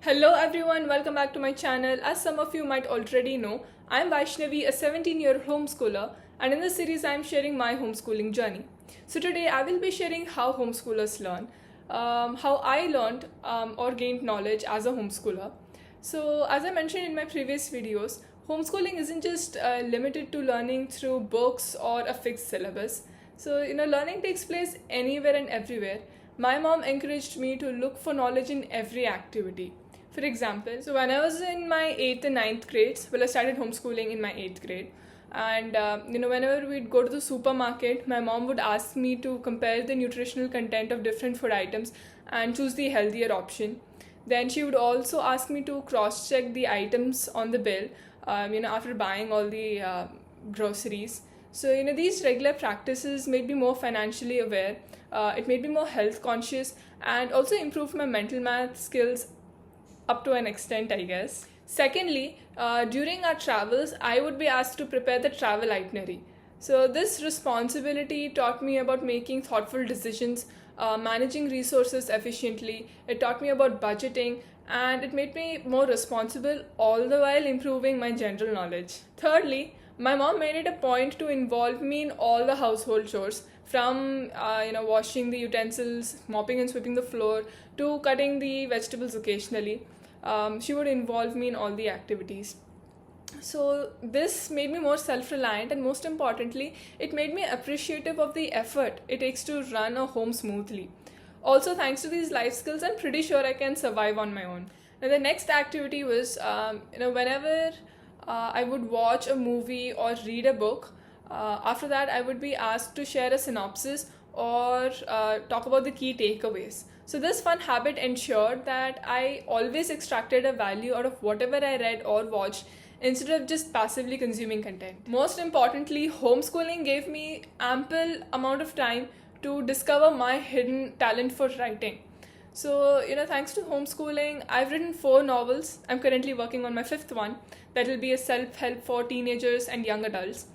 Hello everyone, welcome back to my channel. As some of you might already know, I am Vaishnavi, a 17-year homeschooler, and in this series I am sharing my homeschooling journey. So today I will be sharing how homeschoolers learn, how I learned or gained knowledge as a homeschooler. So as I mentioned in my previous videos, homeschooling isn't just limited to learning through books or a fixed syllabus. So learning takes place anywhere and everywhere. My mom encouraged me to look for knowledge in every activity. For example, so when I was in my 8th and 9th grades, I started homeschooling in my 8th grade. And whenever we'd go to the supermarket, my mom would ask me to compare the nutritional content of different food items and choose the healthier option. Then she would also ask me to cross-check the items on the bill, after buying all the groceries. So, these regular practices made me more financially aware. It made me more health conscious and also improved my mental math skills up to an extent, I guess. Secondly, during our travels, I would be asked to prepare the travel itinerary. So this responsibility taught me about making thoughtful decisions, managing resources efficiently. It taught me about budgeting, and it made me more responsible, all the while improving my general knowledge. Thirdly, my mom made it a point to involve me in all the household chores, from washing the utensils, mopping and sweeping the floor, to cutting the vegetables occasionally. She would involve me in all the activities. So this made me more self-reliant, and most importantly, it made me appreciative of the effort it takes to run a home smoothly. Also, thanks to these life skills, I'm pretty sure I can survive on my own. Now, the next activity was, whenever I would watch a movie or read a book, after that I would be asked to share a synopsis or talk about the key takeaways. So this fun habit ensured that I always extracted a value out of whatever I read or watched instead of just passively consuming content. Most importantly, homeschooling gave me ample amount of time to discover my hidden talent for writing. So, thanks to homeschooling, I've written 4 novels. I'm currently working on my 5th one. That will be a self-help for teenagers and young adults.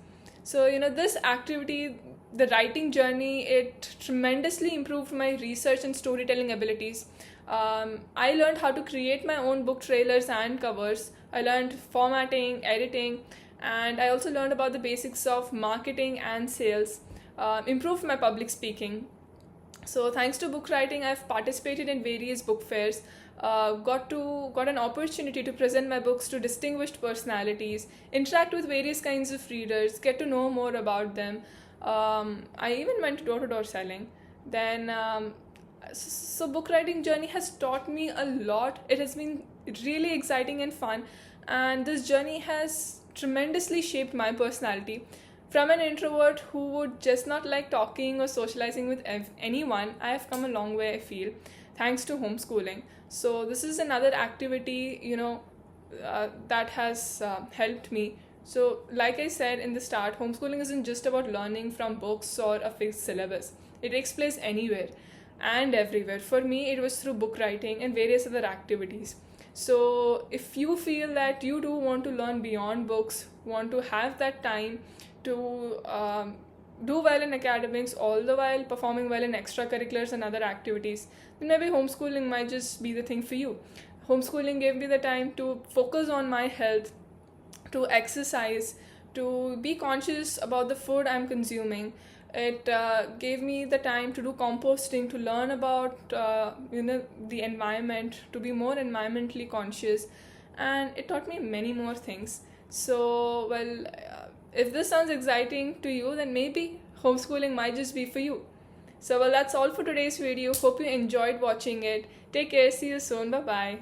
So, this activity, the writing journey, it tremendously improved my research and storytelling abilities. I learned how to create my own book trailers and covers. I learned formatting, editing, and I also learned about the basics of marketing and sales. Improved my public speaking. So thanks to book writing, I've participated in various book fairs, got an opportunity to present my books to distinguished personalities, interact with various kinds of readers, get to know more about them. I even went door-to-door selling. Then, so book writing journey has taught me a lot. It has been really exciting and fun, and this journey has tremendously shaped my personality. From an introvert who would just not like talking or socializing with anyone, I have come a long way, I feel, thanks to homeschooling. So this is another activity, that has helped me. So like I said in the start, homeschooling isn't just about learning from books or a fixed syllabus. It takes place anywhere and everywhere. For me, it was through book writing and various other activities. So if you feel that you do want to learn beyond books, want to have that time to do well in academics, all the while performing well in extracurriculars and other activities, then maybe homeschooling might just be the thing for you. Homeschooling gave me the time to focus on my health, to exercise, to be conscious about the food I'm consuming. It gave me the time to do composting, to learn about the environment, to be more environmentally conscious, and it taught me many more things. So, if this sounds exciting to you, then maybe homeschooling might just be for you. So, that's all for today's video. Hope you enjoyed watching it. Take care. See you soon. Bye-bye.